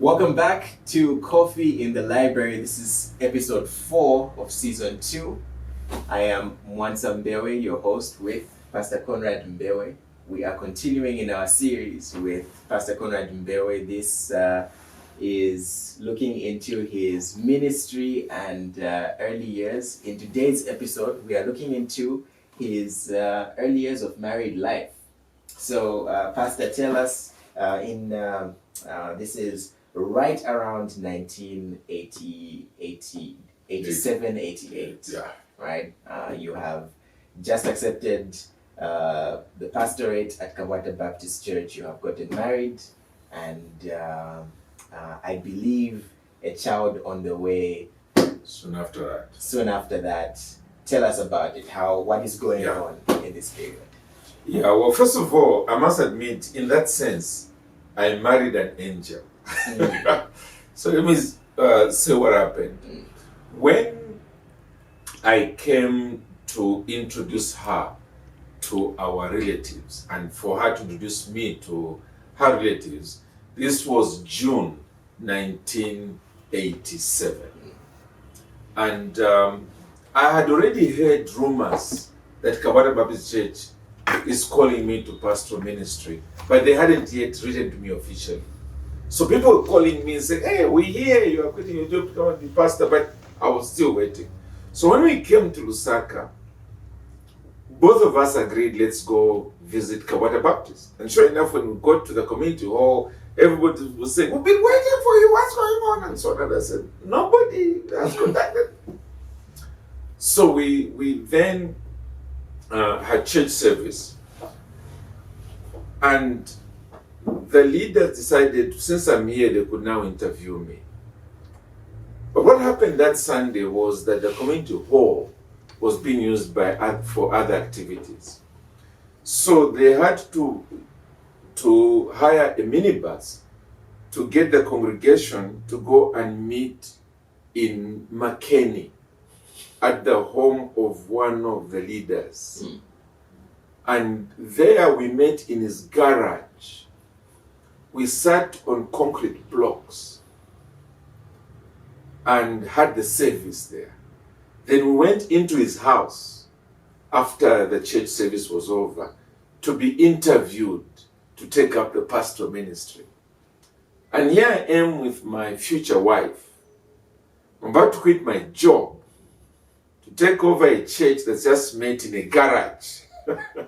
Welcome back to Coffee in the Library. This is episode 4 of season 2. I am Mwansa Mbewe, your host, with Pastor Conrad Mbewe. We are continuing in our series with Pastor Conrad Mbewe. This is looking into his ministry and early years. In today's episode, we are looking into his early years of married life. So, Pastor, tell us this is right around 1987, 88. Yeah. Right? You have just accepted the pastorate at Kabwata Baptist Church. You have gotten married, and I believe a child on the way. Soon after that. Tell us about it. What is going on in this period? Yeah, well, first of all, I must admit, in that sense, I married an angel. So let me say what happened. When I came to introduce her to our relatives and for her to introduce me to her relatives, this was June 1987. And I had already heard rumors that Kabwata Baptist Church is calling me to pastoral ministry, but they hadn't yet written to me officially. So people were calling me and saying, "Hey, we hear you are quitting your job to come and be pastor," but I was still waiting. So when we came to Lusaka, both of us agreed, let's go visit Kabwata Baptist. And sure enough, when we got to the community hall, everybody was saying, "We've been waiting for you, what's going on?" And so on. And I said, "Nobody has contacted." So we then had church service, and the leaders decided, since I'm here, they could now interview me. But what happened that Sunday was that the community hall was being used for other activities. So they had to hire a minibus to get the congregation to go and meet in Makeni at the home of one of the leaders. And there we met in his garage. We sat on concrete blocks and had the service there. Then we went into his house after the church service was over to be interviewed to take up the pastoral ministry. And here I am with my future wife. I'm about to quit my job to take over a church that's just met in a garage.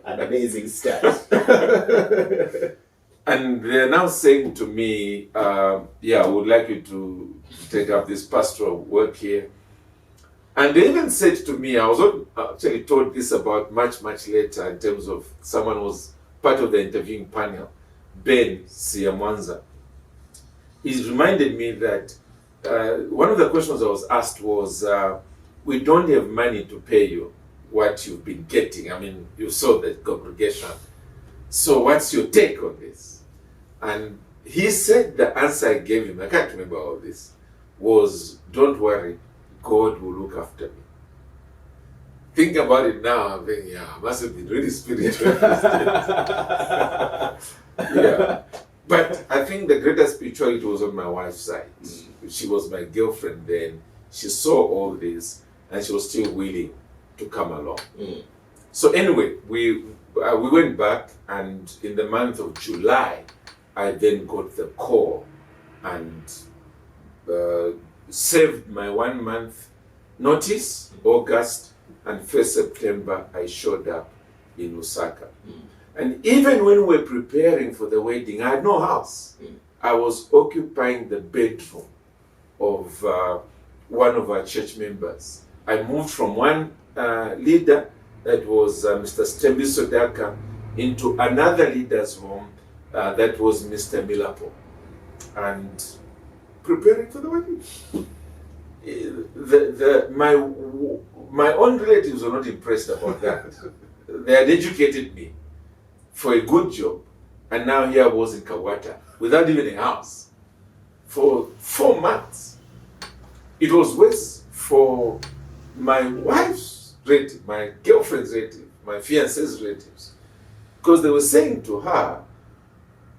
An amazing start. And they're now saying to me, I would like you to take up this pastoral work here. And they even said to me, I was actually told this about much later, in terms of someone who was part of the interviewing panel, Ben Mwansa. He reminded me that one of the questions I was asked was, we don't have money to pay you what you've been getting. I mean, you saw the congregation. So what's your take on this? And he said the answer I gave him, I can't remember all this, was, "Don't worry, God will look after me." Think about it now, I'm thinking, I must have been really spiritual. Yeah. But I think the greater spirituality was on my wife's side. She was my girlfriend then. She saw all this and she was still willing to come along. So anyway, we went back, and in the month of July, I then got the call and saved my 1 month notice, August, and 1st September, I showed up in Lusaka. And even when we were preparing for the wedding, I had no house. I was occupying the bedroom of one of our church members. I moved from one leader, that was Mr. Stembi Sodaka, into another leader's home, that was Mr. Milapo, and preparing for the wedding. My own relatives were not impressed about that. They had educated me for a good job, and now here I was in Kabwata without even a house for 4 months. It was worse for my wife's relative, my girlfriend's relative, my fiance's relatives, because they were saying to her,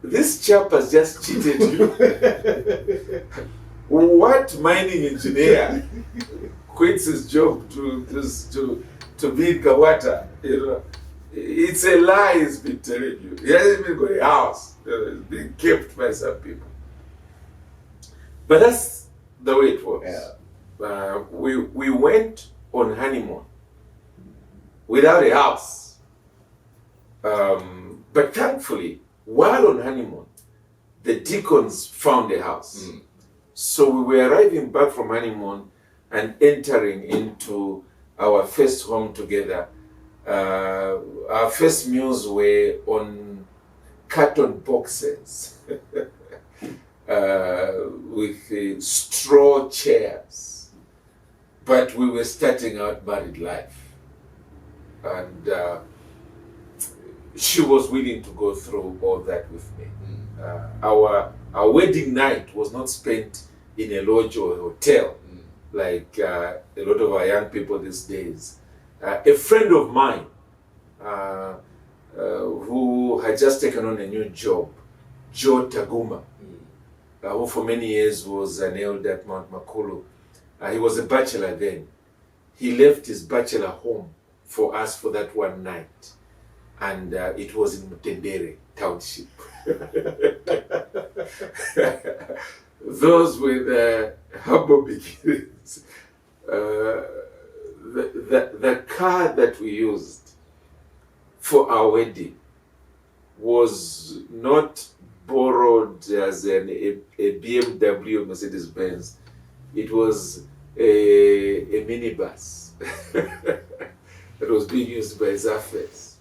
this chap has just cheated you. What mining engineer quits his job to be in Kabwata? You know, it's a lie he's been telling you. He hasn't even got a house. It's being kept by some people. But that's the way it was. Yeah. We went on honeymoon without a house. But thankfully, while on honeymoon, the deacons found a house. So we were arriving back from honeymoon and entering into our first home together. Our first meals were on carton boxes with straw chairs. But we were starting out married life. And she was willing to go through all that with me. Our wedding night was not spent in a lodge or a hotel like a lot of our young people these days. A friend of mine who had just taken on a new job, Joe Taguma, who for many years was an elder at Mount Makulu. He was a bachelor then. He left his bachelor home for us for that one night. And it was in Mutendere Township. Those with humble beginnings. The car that we used for our wedding was not borrowed as a BMW Mercedes Benz. It was a minibus that was being used by Zafes.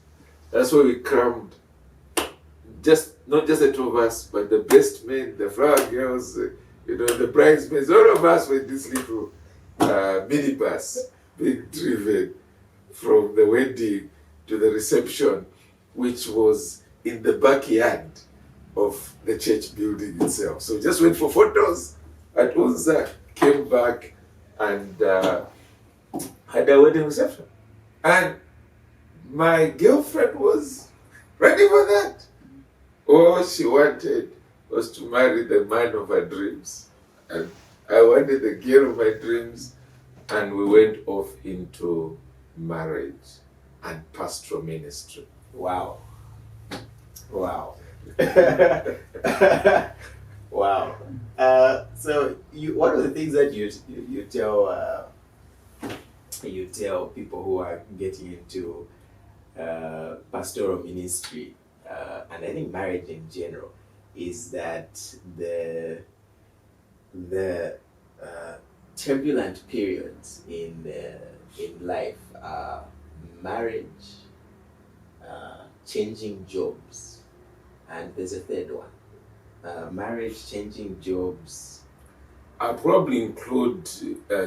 That's why we crammed not just the two of us, but the best men, the flower girls, the bridesmaids, all of us were in this little minibus being driven from the wedding to the reception, which was in the backyard of the church building itself. So just went for photos at Unza, came back and had a wedding reception. And my girlfriend was ready for that. All she wanted was to marry the man of her dreams. And I wanted the girl of my dreams. And we went off into marriage and pastoral ministry. Wow. Wow. Wow. So one of the things that you tell people who are getting into pastoral ministry, and I think marriage in general, is that the turbulent periods in life are marriage, changing jobs, and there's a third one. Marriage, changing jobs. I'll probably include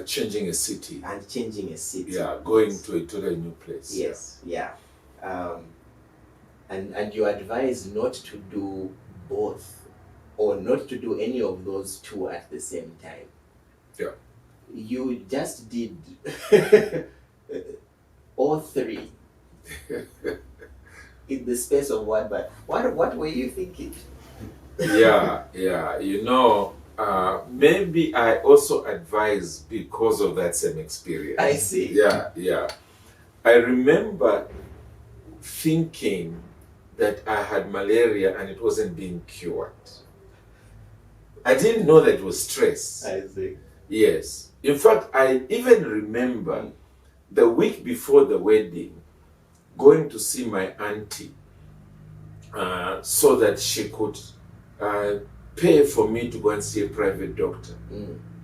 changing a city. And changing a city. Yeah, going to a totally new place. Yes, yeah. And you advise not to do both, or not to do any of those two at the same time. Yeah. You just did all three in the space of one. But what were you thinking? Yeah. Maybe I also advise because of that same experience. I see. Yeah. I remember thinking that I had malaria and it wasn't being cured. I didn't know that it was stress. I see. Yes. In fact, I even remember the week before the wedding going to see my auntie so that she could pay for me to go and see a private doctor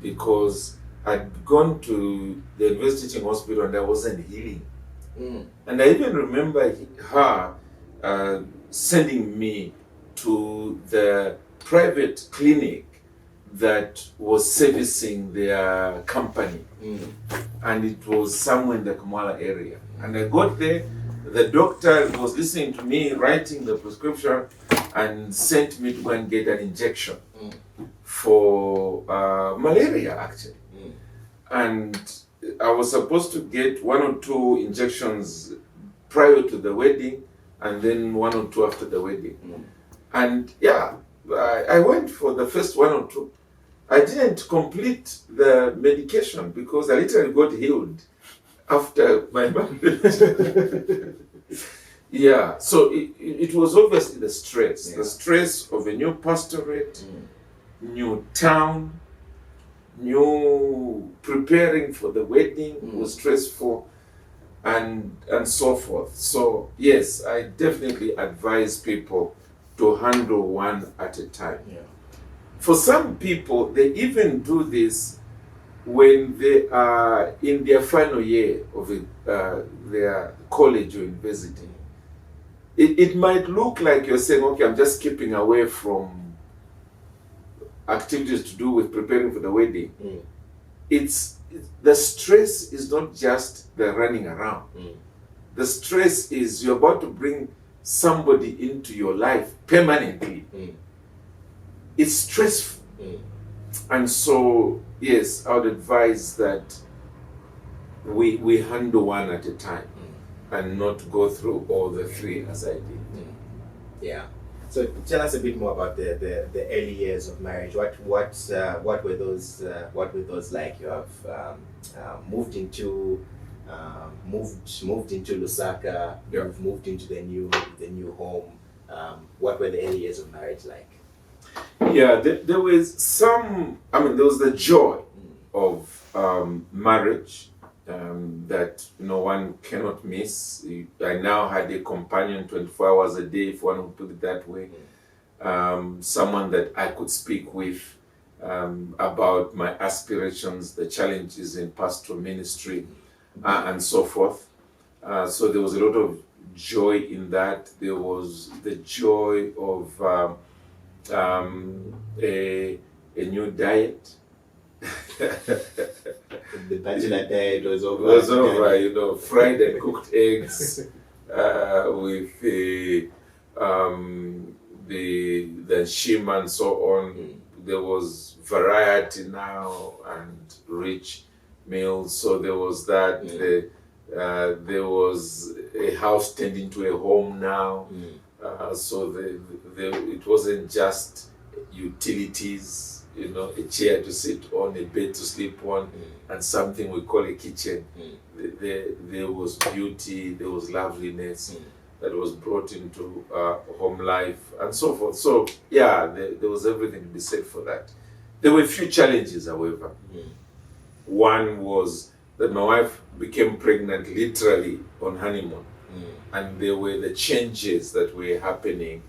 because I'd gone to the university teaching hospital and I wasn't healing. And I even remember her sending me to the private clinic that was servicing their company. And it was somewhere in the Kamala area. And I got there, the doctor was listening to me, writing the prescription, and sent me to go and get an injection for malaria, actually. And I was supposed to get 1 or 2 injections prior to the wedding, and then 1 or 2 after the wedding. And yeah, I went for the first 1 or 2. I didn't complete the medication because I literally got healed after my marriage. Yeah, so it was obviously the stress. Yeah. The stress of a new pastorate, new town, new preparing for the wedding was stressful, and so forth. So yes, I definitely advise people to handle one at a time. Yeah. For some people, they even do this when they are in their final year of their college or university. It might look like you're saying, okay, I'm just keeping away from activities to do with preparing for the wedding. It's the stress is not just the running around. The stress is you're about to bring somebody into your life permanently. It's stressful. And so, yes, I would advise that we handle one at a time and not go through all the 3 as I did. Yeah. So tell us a bit more about the early years of marriage. What were those like? You have moved into Lusaka. Yeah. You've moved into the new home. What were the early years of marriage like? Yeah, there was there was the joy of marriage that one cannot miss. I now had a companion 24 hours a day, if one would put it that way. Someone that I could speak with about my aspirations, the challenges in pastoral ministry, and so forth. So there was a lot of joy in that. There was the joy of a new diet. The bachelor diet was over. It was over, fried and cooked eggs with the shima and so on. There was variety now and rich meals. So there was that. There was a house turned into a home now. So it wasn't just utilities. A chair to sit on, a bed to sleep on, and something we call a kitchen. There was beauty, there was loveliness that was brought into home life, and so forth. So, yeah, there was everything to be said for that. There were a few challenges, however. One was that my wife became pregnant literally on honeymoon, and there were the changes that were happening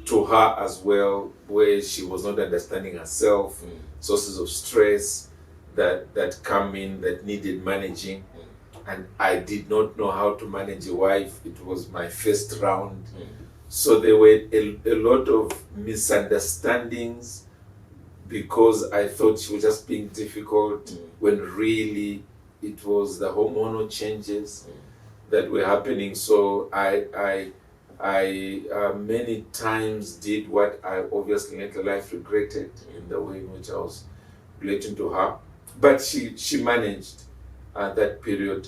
to her as well, where she was not understanding herself, sources of stress that come in that needed managing. And I did not know how to manage a wife. It was my first round. So there were a lot of misunderstandings because I thought she was just being difficult when really it was the hormonal changes that were happening. So I many times did what I obviously later life regretted in the way in which I was relating to her. But she managed that period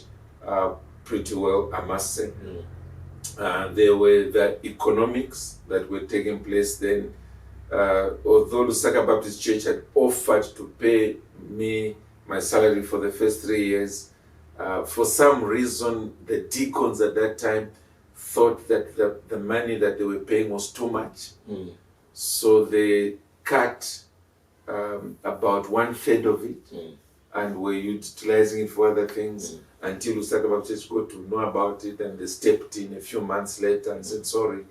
pretty well, I must say. There were the economics that were taking place then. Although Lusaka Baptist Church had offered to pay me my salary for the first 3 years, for some reason the deacons at that time thought that the money that they were paying was too much. So they cut about 1/3 of it and were utilizing it for other things until Lusaka Baptist got to know about it, and they stepped in a few months later and said, sorry,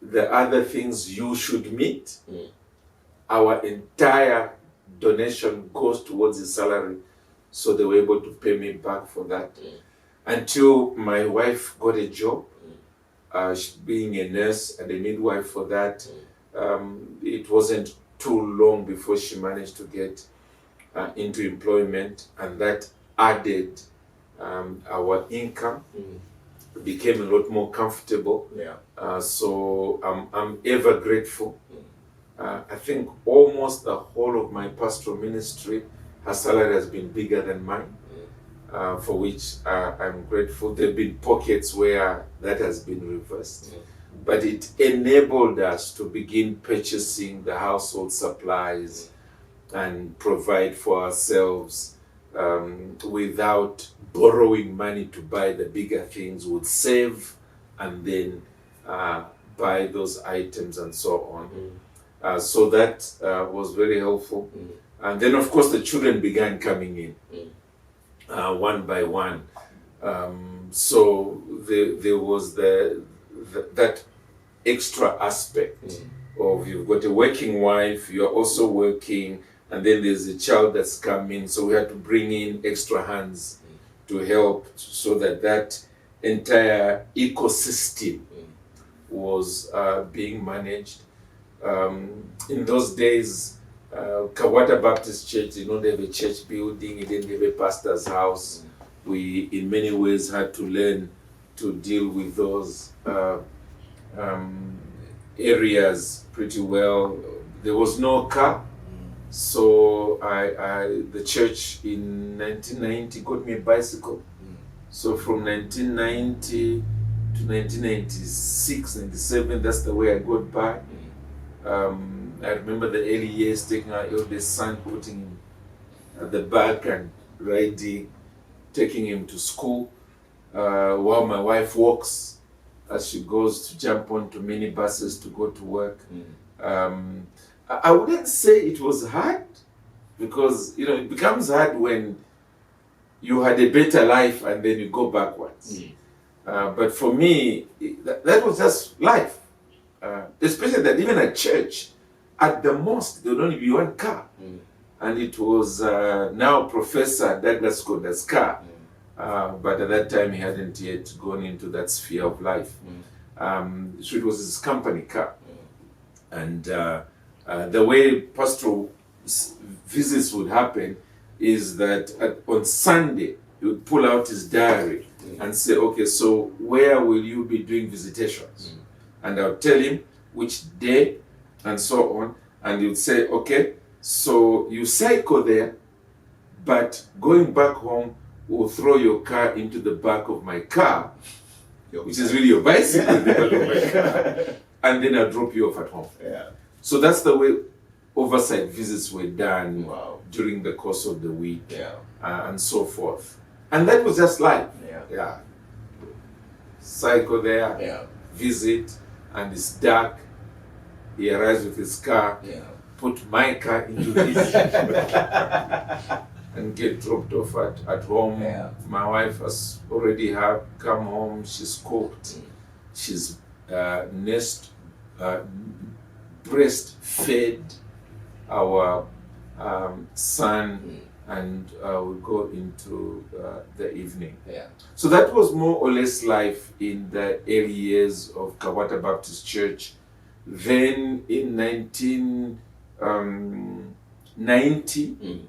the other things you should meet, our entire donation goes towards his salary. So they were able to pay me back for that. Until my wife got a job, being a nurse and a midwife for that. It wasn't too long before she managed to get into employment, and that added our income, became a lot more comfortable. So I'm ever grateful. I think almost the whole of my pastoral ministry, her salary has been bigger than mine. For which I'm grateful. There have been pockets where that has been reversed. but it enabled us to begin purchasing the household supplies and provide for ourselves without borrowing money to buy the bigger things. Would save and then buy those items and so on. So that was very helpful. And then, of course, the children began coming in one by one. So there was that extra aspect of you've got a working wife, you're also working, and then there's a child that's coming. So we had to bring in extra hands to help so that entire ecosystem was being managed. In those days, Kabwata Baptist Church did not have a church building, it didn't have a pastor's house. We, in many ways, had to learn to deal with those areas pretty well. There was no car, so the church in 1990 got me a bicycle. So from 1990 to 1996, 97, that's the way I got by. I remember the early years taking our eldest son, putting him at the back and riding, taking him to school, while my wife walks as she goes to jump onto minibuses to go to work. I wouldn't say it was hard, because it becomes hard when you had a better life and then you go backwards. But for me, that was just life. Especially that even at church, at the most, there would only be one car. And it was now Professor Douglas Conrad's car. But at that time, he hadn't yet gone into that sphere of life. So it was his company car. And the way pastoral visits would happen is that on Sunday, he would pull out his diary and say, okay, so where will you be doing visitations? And I would tell him which day and so on. And he would say, okay, so you cycle there, but going back home, we'll throw your car into the back of my car, which is really your bicycle in the back of my car, and then I'll drop you off at home. So that's the way oversight visits were done during the course of the week and so forth. And that was just life. Cycle there, visit, and it's dark. He arrives with his car, put my car into his and get dropped off at home. My wife has already come home, she's cooked, she's breastfed our son, and we'll go into the evening. So that was more or less life in the early years of Kabwata Baptist Church. Then in 1990,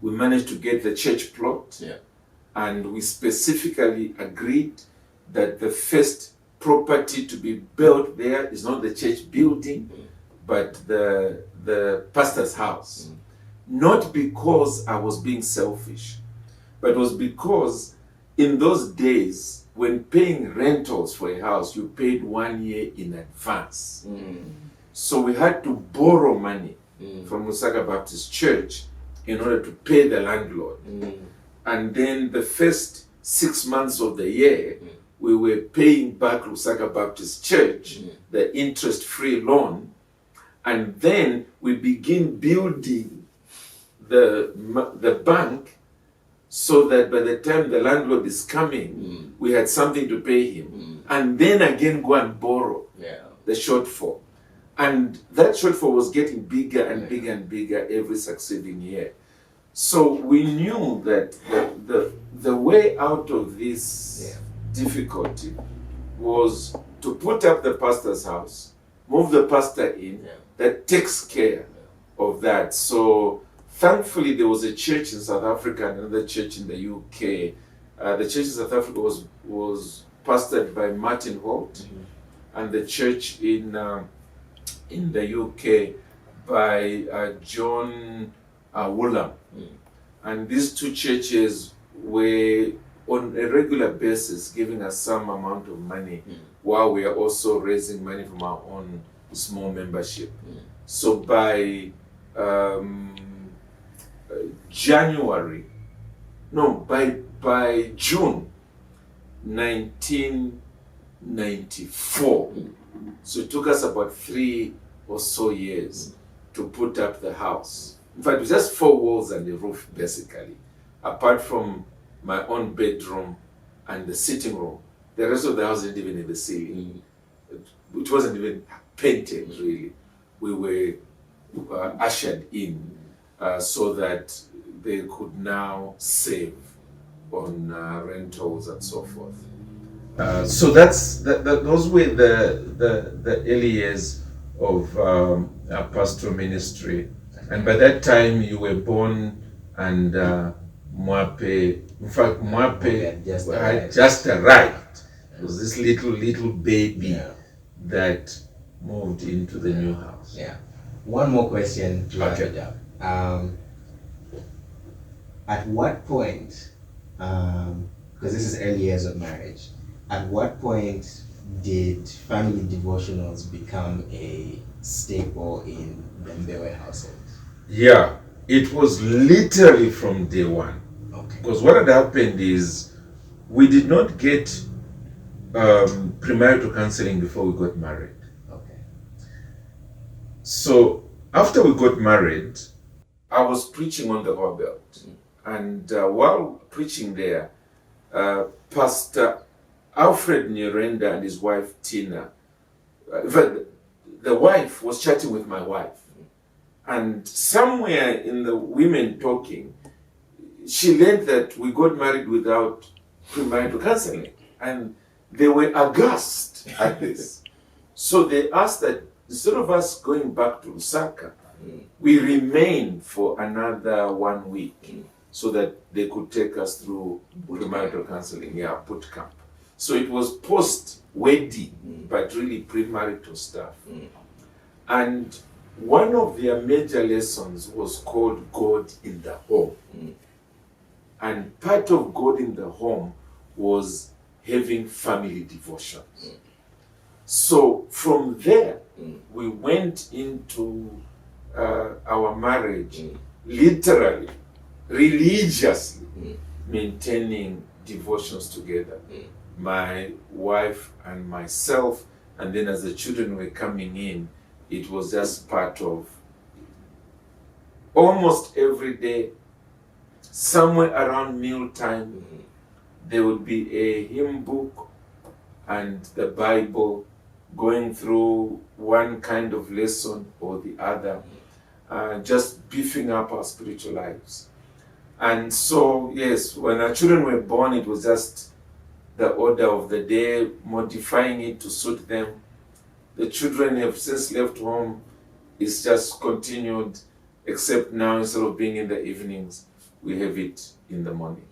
we managed to get the church plot, and we specifically agreed that the first property to be built there is not the church building, but the pastor's house. Not because I was being selfish, but it was because in those days, when paying rentals for a house, you paid 1 year in advance. So we had to borrow money from Lusaka Baptist Church in order to pay the landlord. And then the first 6 months of the year, we were paying back Lusaka Baptist Church the interest-free loan. And then we begin building the bank, so that by the time the landlord is coming, we had something to pay him. And then again go and borrow the shortfall. And that shortfall was getting bigger and bigger and bigger every succeeding year. So we knew that the way out of this difficulty was to put up the pastor's house, move the pastor in, that takes care of that. So thankfully, there was a church in South Africa and another church in the UK. The church in South Africa was pastored by Martin Holt, and the church in the UK by John Woolam. And these two churches were on a regular basis giving us some amount of money while we are also raising money from our own small membership. So by by June 1994, so it took us about 3 or so years to put up the house. In fact, it was just 4 walls and a roof, basically. Apart from my own bedroom and the sitting room, the rest of the house didn't even have the ceiling. It wasn't even painted, really. We were ushered in so that they could now save on rentals and so forth. So those were the early years of our pastoral ministry. And by that time, you were born, and Mwape, in fact, Mwape had just arrived. It was this little baby that moved into the new house. Yeah. One more question to wrap it up. At what point, because this is early years of marriage, at what point did family devotionals become a staple in the Mbewe household? Yeah, it was literally from day one. Okay. Because what had happened is we did not get premarital counseling before we got married. Okay. So after we got married, I was preaching on the Hall Belt. And while preaching there, Pastor Alfred Nyirenda and his wife Tina, in fact, the wife was chatting with my wife. And somewhere in the women talking, she learned that we got married without premarital counseling. And they were aghast at this. So they asked that instead of us going back to Lusaka, we remain for another 1 week so that they could take us through premarital counseling, boot camp. So it was post-wedding, but really premarital stuff. And one of their major lessons was called God in the Home. And part of God in the Home was having family devotions. So from there, we went into our marriage literally, religiously maintaining devotions together. My wife and myself, and then as the children were coming in, it was just part of almost every day. Somewhere around mealtime, there would be a hymn book and the Bible, going through one kind of lesson or the other, just beefing up our spiritual lives. And so, yes, when our children were born, it was just the order of the day, modifying it to suit them. The children have since left home. It's just continued, except now instead of being in the evenings, we have it in the morning.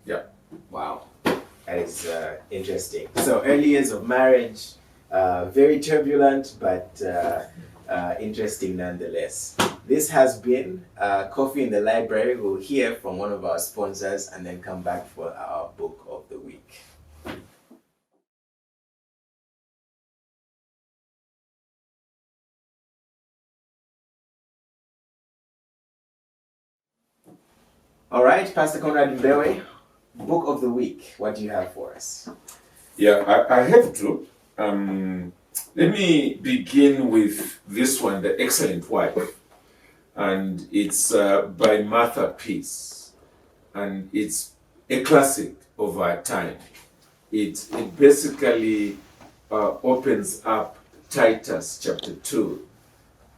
Yeah. Wow, that is interesting. So early years of marriage, very turbulent, but interesting nonetheless. This has been Coffee in the Library. We'll hear from one of our sponsors and then come back for our book of the week. All right, Pastor Conrad Mbewe, book of the week. What do you have for us? Yeah, I have to. Let me begin with this one, The Excellent Wife. And it's by Martha Peace. And it's a classic of our time. It basically opens up Titus chapter 2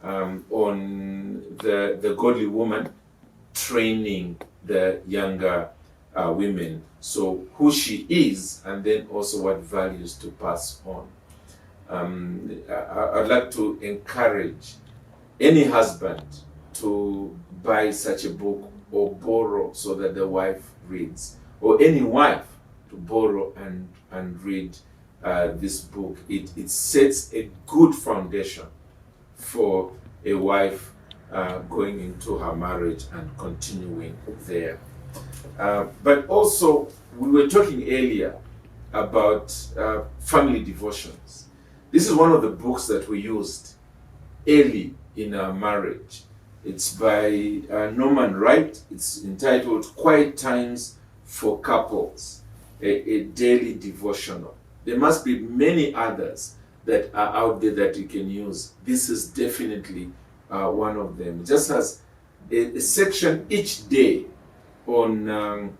on the godly woman training the younger women. So who she is, and then also what values to pass on. I'd like to encourage any husband to buy such a book or borrow so that the wife reads, or any wife to borrow and read this book. It sets a good foundation for a wife going into her marriage and continuing there. But also we were talking earlier about family devotions. This is one of the books that we used early in our marriage. It's by Norman Wright. It's entitled Quiet Times for Couples, a daily devotional. There must be many others that are out there that you can use. This is definitely one of them. It just has a section each day on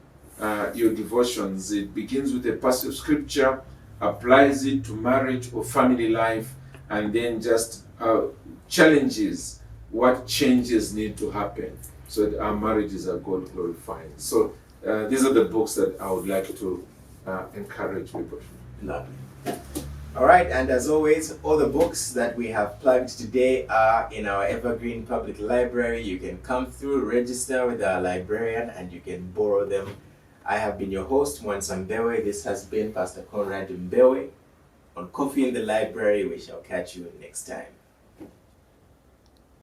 your devotions. It begins with a passage of scripture, applies it to marriage or family life, and then just challenges what changes need to happen so that our marriages are God glorifying. So these are the books that I would like to encourage people. Lovely. All right, and as always, all the books that we have plugged today are in our Evergreen Public Library. You can come through, register with our librarian, and you can borrow them. I have been your host, Mwansa Mbewe. This has been Pastor Conrad Mbewe on Coffee in the Library. We shall catch you next time.